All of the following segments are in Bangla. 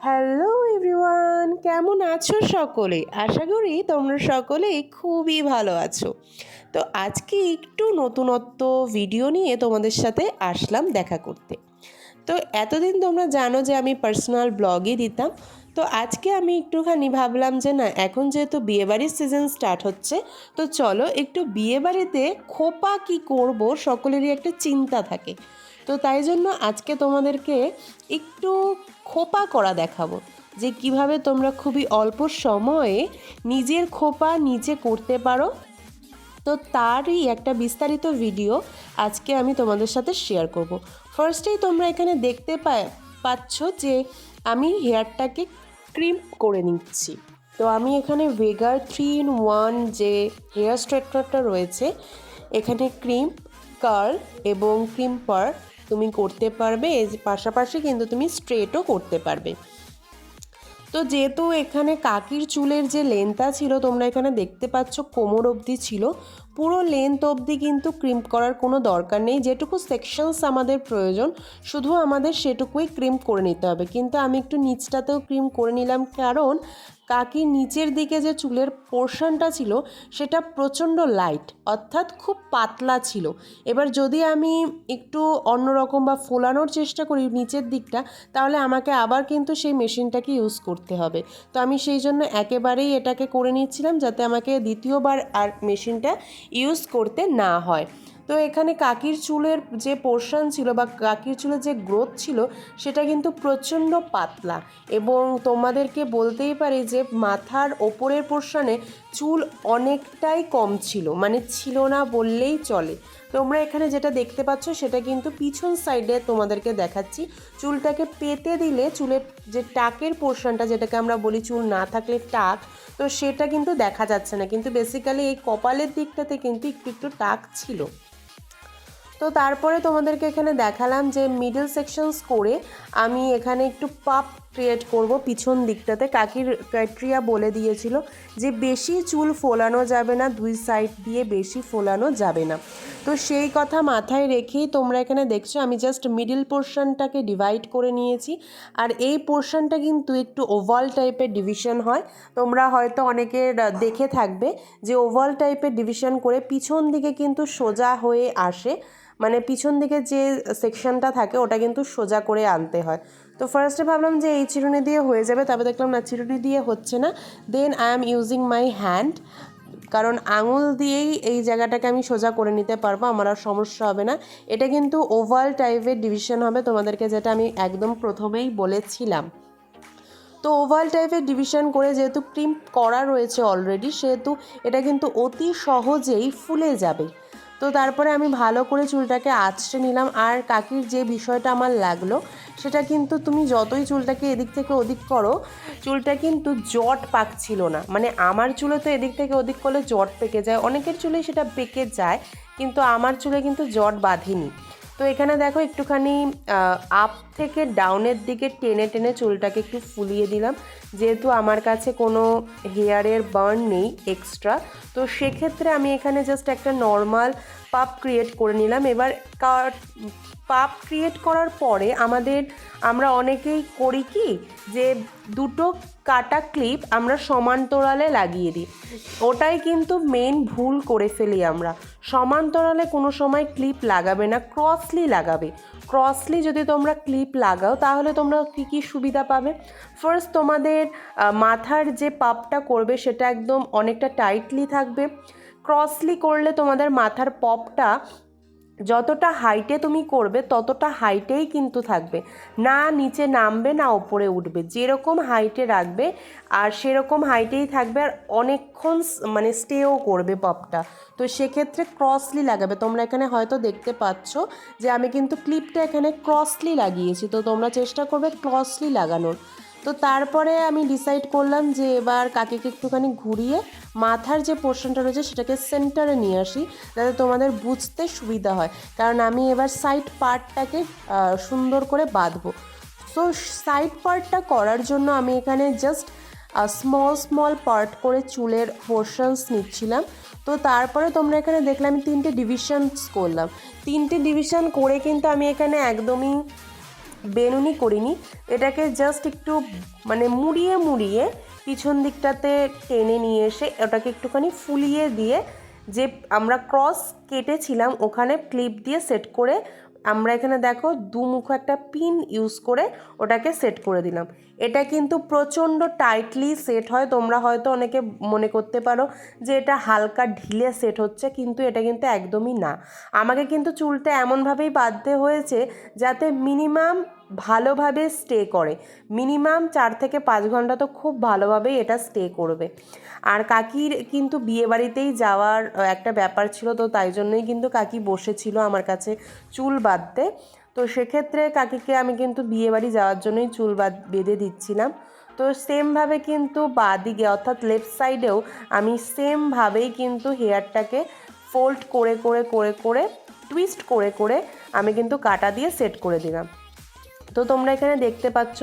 হ্যালো এভরিওয়ান, কেমন আছো সকলে? আশা করি তোমরা সকলেই খুবই ভালো আছো। তো আজকে একটু নতুনত্ব ভিডিও নিয়ে তোমাদের সাথে আসলাম দেখা করতে। তো এতদিন তোমরা জানো যে আমি পার্সোনাল ব্লগই দিতাম। তো আজকে আমি একটুখানি ভাবলাম যে না, এখন যেহেতু বিয়েবাড়ির সিজন স্টার্ট হচ্ছে, তো চলো একটু বিয়েবাড়িতে খোপা কি করব সকলেরই একটা চিন্তা থাকে। তো তাই জন্য আজকে তোমাদেরকে একটু খোপা করা দেখাবো, যে কিভাবে তোমরা খুবই অল্প সময়ে নিজের খোপা নিজে করতে পারো। তো তারই একটা বিস্তারিত ভিডিও আজকে আমি তোমাদের সাথে শেয়ার করব। ফার্স্টেই তোমরা এখানে দেখতে পাচ্ছ যে আমি হেয়ারটাকে ক্রিম্প করে নিচ্ছি। তো আমি এখানে ভেগার 3 in 1 যে হেয়ার স্ট্রেটনারটা রয়েছে, এখানে ক্রিম্প, কার্ল এবং ক্রিম্পার তুমি করতে পারবে, এর পাশাপাশি কিন্তু তুমি স্ট্রেটও করতে পারবে। তো যেহেতু এখানে কাকির চুলের যে লেন্থটা ছিল তোমরা এখানে দেখতে পাচ্ছ কোমর অবধি ছিল, পুরো লেন্থ অবধি কিন্তু ক্রিম্প করার কোনো দরকার নেই। যেটুকু সেকশনস আমাদের প্রয়োজন শুধু আমাদের সেটুকুই ক্রিম্প করে নিতে হবে। কিন্তু আমি একটু নিচটাতেও ক্রিম্প করে নিলাম, কারণ কাকির নিচের দিকে যে চুলের পোর্শনটা ছিল সেটা প্রচণ্ড লাইট, অর্থাৎ খুব পাতলা ছিল। এবার যদি আমি একটু অন্যরকম বা ফোলানোর চেষ্টা করি নিচের দিকটা, তাহলে আমাকে আবার কিন্তু সেই মেশিনটাকে ইউজ করতে হবে। তো আমি সেই জন্য একেবারেই এটাকে করে নিচ্ছিলাম, যাতে আমাকে দ্বিতীয়বার আর মেশিনটা ইউজ করতে না হয়। তো এখানে কাকির চুলের যে পোর্শন ছিল বা কাকির চুলের যে গ্রোথ ছিল সেটা কিন্তু প্রচণ্ড পাতলা, এবং তোমাদেরকে বলতেই পারি যে মাথার ওপরের পোর্শনে চুল অনেকটাই কম ছিল, মানে ছিল না বললেই চলে। তোমরা এখানে যেটা দেখতে পাচ্ছ সেটা কিন্তু পিছন সাইডে তোমাদেরকে দেখাচ্ছি। চুলটাকে পেতে দিলে চুলের যে টাকের পোর্শনটা, যেটাকে আমরা বলি চুল না থাকলে টাক, তো সেটা কিন্তু দেখা যাচ্ছে না, কিন্তু বেসিক্যালি এই কপালের দিকটাতে কিন্তু একটু একটু টাক ছিল। তো তারপরে তোমাদেরকে এখানে দেখালাম যে মিডল সেকশনস করে আমি এখানে একটু পাপ ক্রিয়েট করব পিছন দিকটাতে। কাকির ক্রাইটেরিয়া বলে দিয়েছিল যে বেশি চুল ফোলানো যাবে না, দুই সাইড দিয়ে বেশি ফোলানো যাবে না। তো সেই কথা মাথায় রেখেই তোমরা এখানে দেখছো আমি জাস্ট মিডল পোর্শনটাকে ডিভাইড করে নিয়েছি। আর এই পোর্শনটা কিন্তু একটু ওভাল টাইপের ডিভিশন হয়, তোমরা হয়তো অনেকের দেখে থাকবে যে ওভাল টাইপের ডিভিশন করে পিছন দিকে কিন্তু সোজা হয়ে আসে, মানে পিছন দিকে যে সেকশনটা থাকে ওটা কিন্তু সোজা করে আনতে হয়। তো ফার্স্টে ভাবলাম যে এই চিরুনি দিয়ে হয়ে যাবে, তবে দেখলাম না, চিরুনি দিয়ে হচ্ছে না। Then I am using my hand, কারণ আঙুল দিয়েই এই জায়গাটাকে আমি সোজা করে নিতে পারবো, আমার আর সমস্যা হবে না। এটা কিন্তু ওভাল টাইপের ডিভিশন হবে তোমাদেরকে, যেটা আমি একদম প্রথমেই বলেছিলাম। তো ওভাল টাইপের ডিভিশন করে যেহেতু ক্রিম্প করা রয়েছে অলরেডি, সেহেতু এটা কিন্তু অতি সহজেই ফুলে যাবে। তো তারপরে আমি ভালো করে চুলটাকে আঁচড়ে নিলাম। আর কাকির যে বিষয়টা আমার লাগলো সেটা কিন্তু, তুমি যতই চুলটাকে এদিক থেকে ওদিক করো চুলটা কিন্তু জট পাকছিল না। মানে আমার চুলে তো এদিক থেকে ওদিক করলে জট পেকে যায়, অনেকের চুলে সেটা পেকে যায়, কিন্তু আমার চুলে কিন্তু জট বাঁধেনি। তো এখানে দেখো একটুখানি আপ থেকে ডাউনের দিকে টেনে টেনে চুলটাকে একটু ফুলিয়ে দিলাম, যেহেতু আমার কাছে কোনো হেয়ারের বার্ন নেই এক্সট্রা। তো সেক্ষেত্রে আমি এখানে জাস্ট একটা নর্মাল পাপ ক্রিয়েট করে নিলাম। এবার পাপ ক্রিয়েট করার পরে আমরা অনেকেই করি কি, যে দুটো কাটা ক্লিপ আমরা সমান্তরালে লাগিয়ে দিই, ওটাই কিন্তু মেন ভুল করে ফেলি আমরা। সমান্তরালে কোনো সময় ক্লিপ লাগাবে না, ক্রসলি লাগাবে। ক্রসলি যদি তোমরা ক্লিপ লাগাও তাহলে তোমরা কী কী সুবিধা পাবে। ফার্স্ট, তোমাদের মাথার যে পাপটা করবে সেটা একদম অনেকটা টাইটলি থাকবে। ক্রসলি করলে তোমাদের মাথার পপটা যতটা হাইটে তুমি করবে ততটা হাইটেই কিন্তু থাকবে, না নিচে নামবে না ওপরে উঠবে, যেরকম হাইটে রাখবে আর সেরকম হাইটেই থাকবে, আর অনেকক্ষণ মানে স্টেও করবে পপটা। তো সেক্ষেত্রে ক্রসলি লাগাবে। তোমরা এখানে হয়তো দেখতে পাচ্ছ যে আমি কিন্তু ক্লিপটা এখানে ক্রসলি লাগিয়েছি, তো তোমরা চেষ্টা করবে ক্রসলি লাগানোর। তো তারপরে আমি ডিসাইড করলাম যে এবার কাকিকে একটুখানি ঘুরিয়ে মাথার যে পোর্শনটা রয়েছে সেটাকে সেন্টারে নিয়ে আসি, যাতে তোমাদের বুঝতে সুবিধা হয়, কারণ আমি এবার সাইড পার্টটাকে সুন্দর করে বাঁধবো। তো সাইড পার্টটা করার জন্য আমি এখানে জাস্ট স্মল পার্ট করে চুলের পোর্শনস নিচ্ছিলাম। তো তারপরে তোমরা এখানে দেখলে আমি 3টে ডিভিশনস করলাম। 3টে ডিভিশন করে কিন্তু আমি এখানে একদমই বেনুনি করিনি, এটাকে জাস্ট একটু মানে মুড়িয়ে মুড়িয়ে পিছন দিকটাতে টেনে নিয়ে এসে ওটাকে একটুখানি ফুলিয়ে দিয়ে যে আমরা ক্রস কেটেছিলাম ওখানে ক্লিপ দিয়ে সেট করে আমরা এখানে দেখো দুমুখো একটা পিন ইউজ করে ওটাকে সেট করে দিলাম। এটা কিন্তু প্রচণ্ড টাইটলি সেট হয়। তোমরা হয়তো অনেকে মনে করতে পারো যে এটা হালকা ঢিলে সেট হচ্ছে, কিন্তু এটা কিন্তু একদমই না। আমাকে কিন্তু চুলটা এমনভাবেই বাঁধতে হয়েছে যাতে মিনিমাম ভালোভাবে স্টে করে, মিনিমাম 4 থেকে 5 ঘন্টা তো খুব ভালোভাবেই এটা স্টে করবে। আর কাকির কিন্তু বিয়েবাড়িতেই যাওয়ার একটা ব্যাপার ছিল, তো তাই জন্যই কিন্তু কাকি বসেছিল আমার কাছে চুল বাঁধতে। তো সেক্ষেত্রে কাকিকে আমি কিন্তু বিয়েবাড়ি যাওয়ার জন্যই চুল বেঁধে দিচ্ছিলাম। তো সেমভাবে কিন্তু বাঁদিকে অর্থাৎ লেফট সাইডেও আমি সেমভাবেই কিন্তু হেয়ারটাকে ফোল্ড করে করে করে করে টুইস্ট করে করে আমি কিন্তু কাটা দিয়ে সেট করে দিলাম। তো তোমরা এখানে দেখতে পাচ্ছ।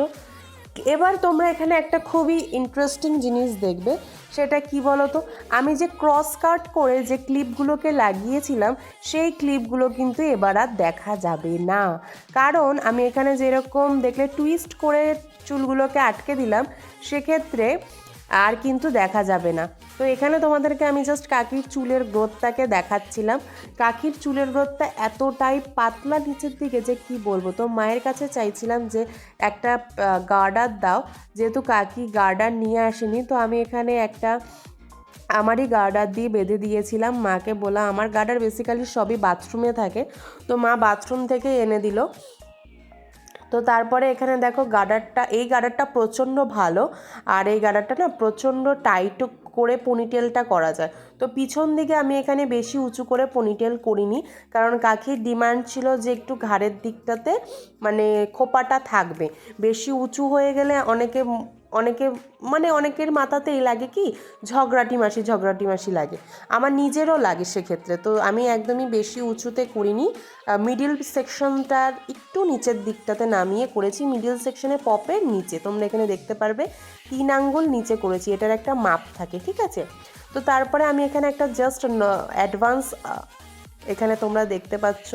এবার তোমরা এখানে একটা খুবই ইন্টারেস্টিং জিনিস দেখবে, সেটা কি বলো তো, আমি যে ক্রস কাট করে যে ক্লিপগুলোকে লাগিয়েছিলাম সেই ক্লিপগুলো কিন্তু এবার আর দেখা যাবে না, কারণ আমি এখানে যেরকম দেখলে টুইস্ট করে চুলগুলোকে আটকে দিলাম সেক্ষেত্রে আর কিন্তু দেখা যাবে না। তো এখানে তোমাদেরকে আমি জাস্ট কাকির চুলের গ্রোথটাকে দেখাচ্ছিলাম। কাকির চুলের গ্রোথটা এতটাই পাতলা নিচের দিকে যে কি বলবো। তো মায়ের কাছে চাইছিলাম যে একটা গার্ডার দাও, যেহেতু কাকি গার্ডার নিয়ে আসেনি, তো আমি এখানে একটা আমারই গার্ডার দিয়ে বেঁধে দিয়েছিলাম। মাকে বলা, আমার গার্ডার বেসিক্যালি সবই বাথরুমে থাকে, তো মা বাথরুম থেকে এনে দিল। তো তারপরে এখানে দেখো এই গার্ডারটা প্রচণ্ড ভালো, আর এই গার্ডারটা না প্রচণ্ড টাইটও করে পনিটেলটা করা যায়। তো পিছন দিকে আমি এখানে বেশি উঁচু করে পনিটেল করিনি, কারণ কাকির ডিমান্ড ছিল যে একটু ঘাড়ের দিকটাতে মানে খোপাটা থাকবে। বেশি উঁচু হয়ে গেলে অনেকের মাথাতেই লাগে কি ঝগড়াটি মাসি লাগে, আমার নিজেরও লাগে সেক্ষেত্রে। তো আমি একদমই বেশি উঁচুতে করিনি, মিডিল সেকশনটার একটু নিচের দিকটাতে নামিয়ে করেছি, মিডিল সেকশনে পপের নিচে তোমরা এখানে দেখতে পারবে 3 আঙ্গুল নিচে করেছি, এটার একটা মাপ থাকে, ঠিক আছে। তো তারপরে আমি এখানে একটা জাস্ট অ্যাডভান্স এখানে তোমরা দেখতে পাচ্ছ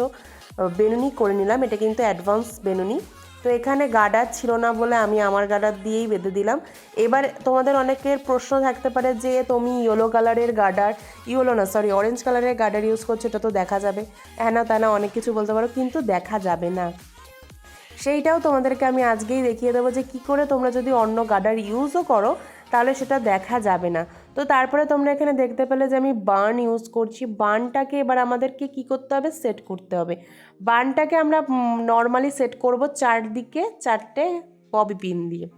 বেনুনি করে নিলাম, এটা কিন্তু অ্যাডভান্স বেনুনি। তো এখানে গার্ডার ছিল না বলে আমি আমার গার্ডার দিয়েই বেঁধে দিলাম। এবার তোমাদের অনেকের প্রশ্ন থাকতে পারে যে তুমি অরেঞ্জ কালারের গার্ডার ইউজ করছো, এটা তো দেখা যাবে, হ্যাঁ না তা না অনেক কিছু বলতে পারো, কিন্তু দেখা যাবে না। সেইটাও তোমাদেরকে আমি আজকেই দেখিয়ে দেবো যে কী করে তোমরা যদি অন্য গার্ডার ইউজও করো তাহলে সেটা দেখা যাবে না। তো তারপরে তোমরা এখানে দেখতে পেলে যে আমি বার্ন ইউজ করছি। বার্নটাকে এবার আমাদেরকে কি করতে হবে, সেট করতে হবে। বার্নটাকে আমরা নর্মালি সেট করব চারদিকে 4টে ববি পিন দিয়ে।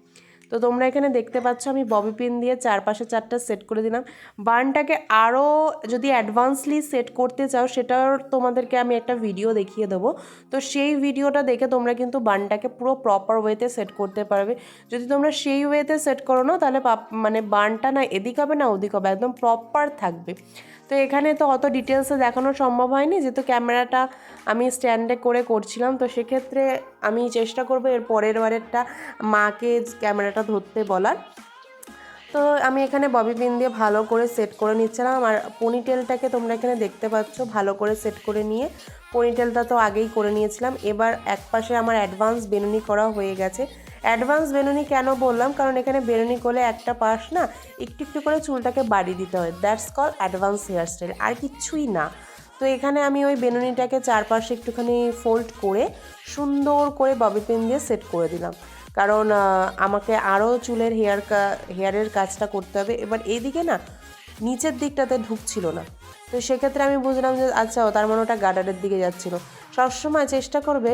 তো তোমরা এখানে দেখতে পাচ্ছ আমি ববি পিন দিয়ে চারপাশে 4টা সেট করে দিলাম। বার্নটাকে আরও যদি অ্যাডভান্সলি সেট করতে চাও সেটার তোমাদেরকে আমি একটা ভিডিও দেখিয়ে দেবো। তো সেই ভিডিওটা দেখে তোমরা কিন্তু বার্নটাকে পুরো প্রপার ওয়েতে সেট করতে পারবে। যদি তোমরা সেই ওয়েতে সেট করো না তাহলে বার্নটা না এদিক হবে না ওদিক হবে, একদম প্রপার থাকবে। তো এখানে তো অত ডিটেলসে দেখানো সম্ভব হয়নি, যেহেতু ক্যামেরাটা আমি স্ট্যান্ডে করে করছিলাম। তো সেক্ষেত্রে আমি চেষ্টা করবো এর পরের বারেরটা মাকে ক্যামেরাটা ধরতে বলার। তো আমি এখানে ববি পিন দিয়ে ভালো করে সেট করে নিচ্ছিলাম। আর পনিটেলটাকে তোমরা এখানে দেখতে পাচ্ছ ভালো করে সেট করে নিয়ে, পনিটেলটা তো আগেই করে নিয়েছিলাম। এবার এক পাশে আমার অ্যাডভান্স বেনুনি করা হয়ে গেছে। অ্যাডভান্স বেনুনি কেন বললাম, কারণ এখানে বেনুনি করলে একটা পাশ না একটু একটু করে চুলটাকে বাড়িয়ে দিতে হয়, দ্যাটস কল অ্যাডভান্স হেয়ারস্টাইল, আর কিচ্ছুই না। তো এখানে আমি ওই বেনুনিটাকে চারপাশে একটুখানি ফোল্ড করে সুন্দর করে ববি পিন দিয়ে সেট করে দিলাম, কারণ আমাকে আরও চুলের হেয়ারের কাজটা করতে হবে। এবার এইদিকে না নিচের দিকটাতে ঢুকছিল না, তো সেক্ষেত্রে আমি বুঝলাম যে আচ্ছা তার মানে ওটা গার্ডারের দিকে যাচ্ছিলো। সবসময় চেষ্টা করবে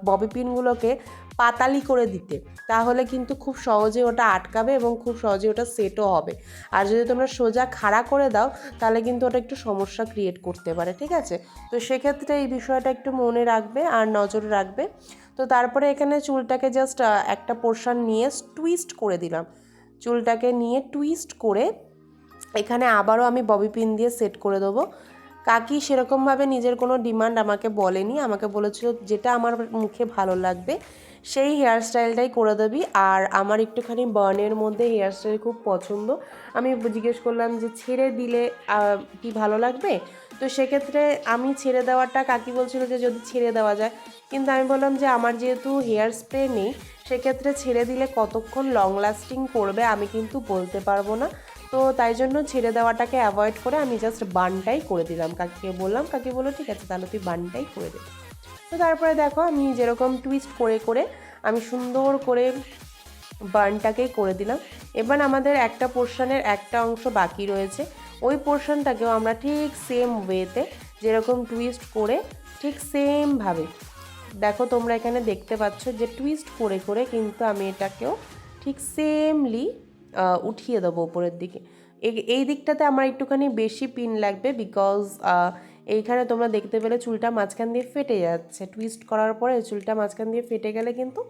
ববি পিনগুলোকে পাতালি করে দিতে, তাহলে কিন্তু খুব সহজে ওটা আটকাবে এবং খুব সহজে ওটা সেটও হবে। আর যদি তোমরা সোজা খাড়া করে দাও তাহলে কিন্তু ওটা একটু সমস্যা ক্রিয়েট করতে পারে, ঠিক আছে। তো সেক্ষেত্রে এই বিষয়টা একটু মনে রাখবে আর নজর রাখবে। তো তারপরে এখানে চুলটাকে জাস্ট একটা পোর্শন নিয়ে টুইস্ট করে দিলাম, চুলটাকে নিয়ে টুইস্ট করে এখানে আবারও আমি ববি পিন দিয়ে সেট করে দেবো। কাকি সেরকমভাবে নিজের কোনো ডিমান্ড আমাকে বলেনি, আমাকে বলেছিল যেটা আমার মুখে ভালো লাগবে সেই হেয়ারস্টাইলটাই করে দেবি। আর আমার একটুখানি বার্নের মধ্যে হেয়ারস্টাইল খুব পছন্দ। আমি জিজ্ঞেস করলাম যে ছেড়ে দিলে কি ভালো লাগবে, তো সেক্ষেত্রে আমি ছেড়ে দেওয়াটা কাকি বলছিল যে যদি ছেড়ে দেওয়া যায়, কিন্তু আমি বললাম যে আমার যেহেতু হেয়ার স্প্রে নেই সেক্ষেত্রে ছেড়ে দিলে কতক্ষণ লং লাস্টিং করবে আমি কিন্তু বলতে পারবো না। তো তাই জন্য ছেড়ে দেওয়াটাকে অ্যাভয়েড করে আমি জাস্ট বানটাই করে দিলাম। কাকিকে বললাম, কাকি বললো ঠিক আছে তাহলে তুই বানটাই করে দে। তো তারপরে দেখো আমি যেরকম টুইস্ট করে করে আমি সুন্দর করে বার্নটাকেই করে দিলাম। এবার আমাদের একটা পোর্শনের একটা অংশ বাকি রয়েছে, ওই পোর্শনটাকেও আমরা ঠিক সেম ওয়েতে যেরকম টুইস্ট করে ঠিক সেমভাবে দেখো তোমরা এখানে দেখতে পাচ্ছ যে টুইস্ট করে করে কিন্তু আমি এটাকেও ঠিক সেমলি উঠিয়ে দেবো উপরের দিকে। এই দিকটাতে আমার একটুখানি বেশি পিন লাগবে, বিকজ এইখানে তোমরা দেখতে পেলে চুলটা মাঝখান দিয়ে ফেটে যাচ্ছে। টুইস্ট করার পরে চুলটা মাঝখান দিয়ে ফেটে গেলে কিন্তু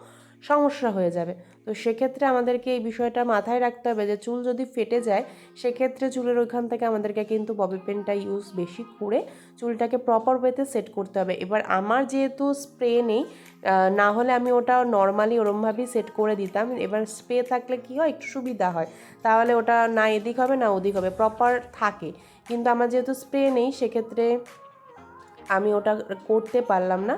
সমস্যা হয়ে যাবে। তো সেক্ষেত্রে আমাদেরকে এই বিষয়টা মাথায় রাখতে হবে যে চুল যদি ফেটে যায় সেক্ষেত্রে চুলের ওইখান থেকে আমাদেরকে কিন্তু ববি পিনটা ইউজ বেশি করে চুলটাকে প্রপার ওয়েতে সেট করতে হবে। এবার আমার যেহেতু স্প্রে নেই, না হলে আমি ওটা নর্মালি ওরমভাবেই সেট করে দিতাম। এবার স্প্রে থাকলে কি হয় একটু সুবিধা হয়, তাহলে ওটা না এদিক হবে না ওদিক হবে, প্রপার থাকে। কিন্তু আমার যেহেতু স্প্রে নেই সেক্ষেত্রে আমি ওটা করতে পারলাম না।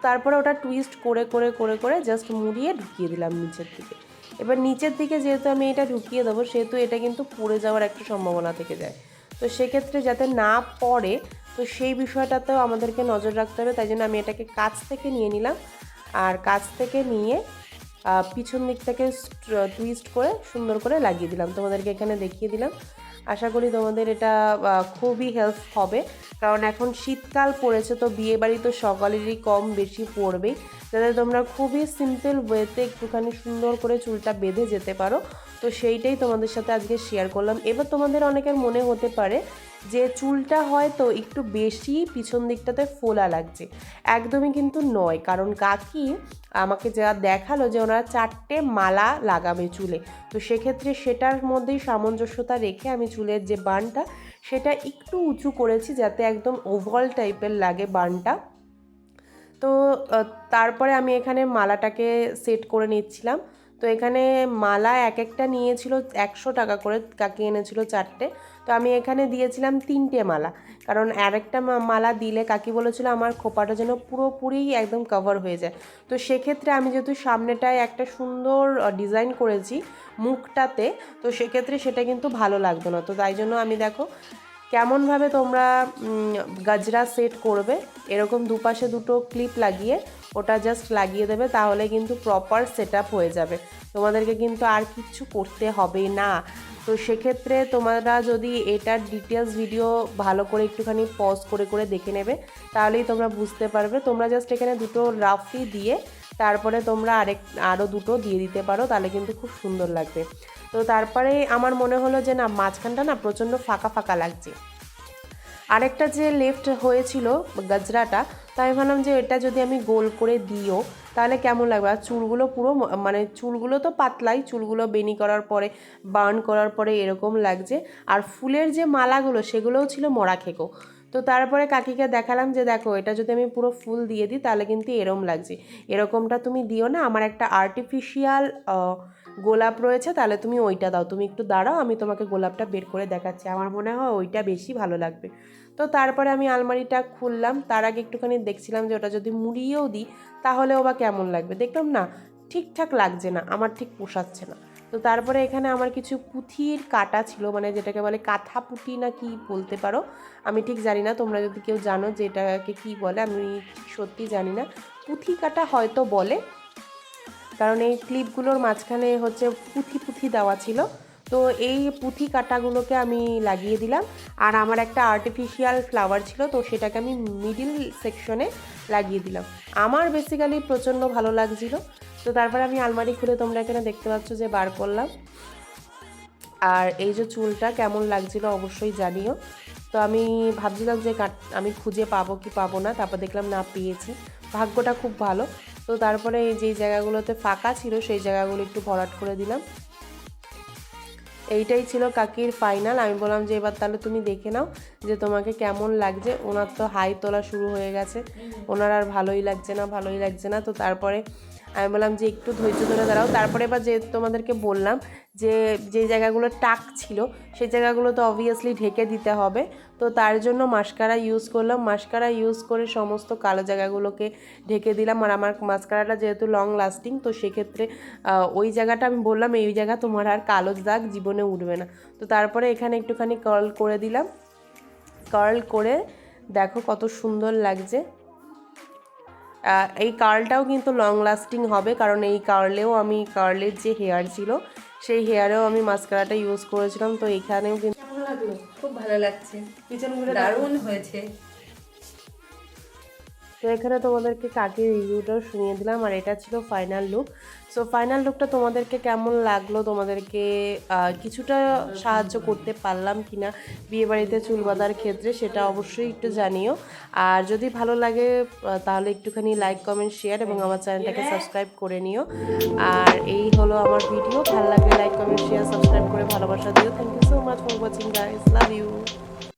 তারপরে ওটা টুইস্ট করে করে করে করে জাস্ট মুড়িয়ে ঢুকিয়ে দিলাম নিচের দিকে। এবার নিচের দিকে যেহেতু আমি এটা ঢুকিয়ে দেবো সেহেতু এটা কিন্তু পড়ে যাওয়ার একটা সম্ভাবনা থেকে যায়। তো সেক্ষেত্রে যাতে না পড়ে, তো সেই বিষয়টাতেও আমাদেরকে নজর রাখতে হবে। তাই জন্য আমি এটাকে কাছ থেকে নিয়ে নিলাম, আর কাছ থেকে নিয়ে পিছন দিক থেকে টুইস্ট করে সুন্দর করে লাগিয়ে দিলাম, তোমাদেরকে এখানে দেখিয়ে দিলাম। আশা করি তোমাদের এটা খুবই হেল্প হবে, কারণ এখন শীতকাল পড়েছে, তো বিয়েবাড়ি তো সকালেরই কম বেশি পড়বেই, যাতে তোমরা খুবই সিম্পল ওয়েতে একটুখানি সুন্দর করে চুলটা বেঁধে যেতে পারো। তো সেইটাই তোমাদের সাথে আজকে শেয়ার করলাম। এবার তোমাদের অনেকের মনে হতে পারে যে চুলটা হয়তো একটু বেশি পিছন দিকটাতে ফোলা লাগছে, একদমই কিন্তু নয়। কারণ কাকি আমাকে যা দেখালো যে ওনারা 4টে মালা লাগাবে চুলে, তো সেক্ষেত্রে সেটার মধ্যেই সামঞ্জস্যতা রেখে আমি চুলের যে বানটা সেটা একটু উঁচু করেছি যাতে একদম ওভাল টাইপের লাগে বানটা। তো তারপরে আমি এখানে মালাটাকে সেট করে নিচ্ছিলাম। তো এখানে মালা এক একটা নিয়েছিল 100 টাকা করে, কাকি এনেছিল 4টে। তো আমি এখানে দিয়েছিলাম 3টে মালা, কারণ আরেকটা মালা দিলে কাকি বলেছিল আমার খোপাটা যেন পুরোপুরি একদম কভার হয়ে যায়। তো সেক্ষেত্রে আমি যেহেতু সামনেটায় একটা সুন্দর ডিজাইন করেছি মুখটাতে, তো সেক্ষেত্রে সেটা কিন্তু ভালো লাগতো না। তো তাই জন্য আমি দেখো কেমনভাবে তোমরা গাজরা সেট করবে, এরকম দুপাশে দুটো ক্লিপ লাগিয়ে ওটা জাস্ট লাগিয়ে দেবে, তাহলে কিন্তু প্রপার সেট আপ হয়ে যাবে। তোমাদেরকে কিন্তু আর কিচ্ছু করতে হবে না। তো সেক্ষেত্রে তোমরা যদি এটার ডিটেলস ভিডিও ভালো করে একটুখানি পজ করে করে দেখে নেবে, তাহলেই তোমরা বুঝতে পারবে। তোমরা জাস্ট এখানে দুটো রাফি দিয়ে তারপরে তোমরা আরও দুটো দিয়ে দিতে পারো, তাহলে কিন্তু খুব সুন্দর লাগবে। তো তারপরে আমার মনে হলো যে না, মাঝখানটা না প্রচণ্ড ফাঁকা ফাঁকা লাগছে। আরেকটা যে লেফট হয়েছিল গাজরাটা, তাই আমি ভাবলাম যে এটা যদি আমি গোল করে দিও তাহলে কেমন লাগবে। আর চুলগুলো পুরো মানে চুলগুলো তো পাতলাই, চুলগুলো বেনি করার পরে বার্ন করার পরে এরকম লাগছে। আর ফুলের যে মালাগুলো সেগুলোও ছিল মরা খেকো। তো তারপরে কাকিকে দেখালাম যে দেখো এটা যদি আমি পুরো ফুল দিয়ে দিই তাহলে কিন্তু এরম লাগছে, এরকমটা তুমি দিও না, আমার একটা আর্টিফিশিয়াল গোলাপ রয়েছে, তাহলে তুমি ওইটা দাও। তুমি একটু দাঁড়াও, আমি তোমাকে গোলাপটা বের করে দেখাচ্ছি, আমার মনে হয় ওইটা বেশি ভালো লাগবে। তো তারপরে আমি আলমারিটা খুললাম, তার আগে একটুখানি দেখছিলাম যে ওটা যদি মুড়িয়েও দিই তাহলেও বা কেমন লাগবে। দেখলাম না, ঠিকঠাক লাগছে না, আমার ঠিক পোষাচ্ছে না। তো তারপরে এখানে আমার কিছু পুঁথির কাটা ছিল, মানে যেটাকে বলে কাঁথা পুঁটি না কি বলতে পারো, আমি ঠিক জানি না। তোমরা যদি কেউ জানো যে এটাকে কী বলে, আমি সত্যি জানি না। পুঁথি কাটা হয়তো বলে, কারণ এই ক্লিপগুলোর মাঝখানে হচ্ছে পুঁথি পুঁথি দেওয়া ছিল। তো এই পুঁথি কাটাগুলোকে আমি লাগিয়ে দিলাম। আর আমার একটা আর্টিফিশিয়াল ফ্লাওয়ার ছিল, তো সেটাকে আমি মিডিল সেকশনে লাগিয়ে দিলাম। আমার বেসিক্যালি প্রচণ্ড ভালো লাগছিল। তো তারপর আমি আলমারি খুলে তোমরা এখানে দেখতে পাচ্ছ যে বার করলাম। আর এই যে চুলটা কেমন লাগছিল অবশ্যই জানিও। তো আমি ভাবছিলাম যে আমি খুঁজে পাবো কি পাবো না, তারপর দেখলাম না, পেয়েছি, ভাগ্যটা খুব ভালো। তো তারপরে এই যেই জায়গাগুলোতে ফাঁকা ছিল সেই জায়গাগুলো একটু ভরাট করে দিলাম। এইটাই ছিল কাকির ফাইনাল। আমি বললাম যে এবার তাহলে তুমি দেখে নাও যে তোমাকে কেমন লাগছে। ওনার তো হাই তোলা শুরু হয়ে গেছে, ওনার আর ভালোই লাগছে না, ভালোই লাগছে না। তো তারপরে আমি বললাম যে একটু ধৈর্য ধরে দাঁড়াও। তারপরে এবার যেহেতু তোমাদেরকে বললাম যে যে জায়গাগুলো টাক ছিল সেই জায়গাগুলো তো অবভিয়াসলি ঢেকে দিতে হবে, তো তার জন্য মাস্কারা ইউজ করলাম। মাস্কারা ইউজ করে সমস্ত কালো জায়গাগুলোকে ঢেকে দিলাম। আর আমার মাস্কারাটা যেহেতু লং লাস্টিং, তো সেক্ষেত্রে ওই জায়গাটা আমি বললাম এই জায়গা তোমার আর কালো দাগ জীবনে উঠবে না। তো তারপরে এখানে একটুখানি কার্ল করে দিলাম। কার্ল করে দেখো কত সুন্দর লাগছে। এই কার্লটাও কিন্তু লং লাস্টিং হবে, কারণ এই কার্লের যে হেয়ার ছিল সেই হেয়ারেও আমি মাস্কারাটা ইউজ করেছিলাম। তো এখানেও কিন্তু কেমন লাগলো? খুব ভালো লাগছে, পিছনগুলো দারুণ হয়েছে। তো এখানে তোমাদেরকে কাকের রিভিউটাও শুনিয়ে দিলাম, আর এটা ছিল ফাইনাল লুক। সো ফাইনাল লুকটা তোমাদেরকে কেমন লাগলো, তোমাদেরকে কিছুটা সাহায্য করতে পারলাম কিনা বিয়েবাড়িতে চুল বাঁধার ক্ষেত্রে, সেটা অবশ্যই একটু জানিও। আর যদি ভালো লাগে তাহলে একটুখানি লাইক কমেন্ট শেয়ার এবং আমার চ্যানেলটাকে সাবস্ক্রাইব করে নিও। আর এই হলো আমার ভিডিও, ভালো লাগলে লাইক কমেন্ট শেয়ার সাবস্ক্রাইব করে ভালোবাসা দিও। Thank you so much for watching guys, love you.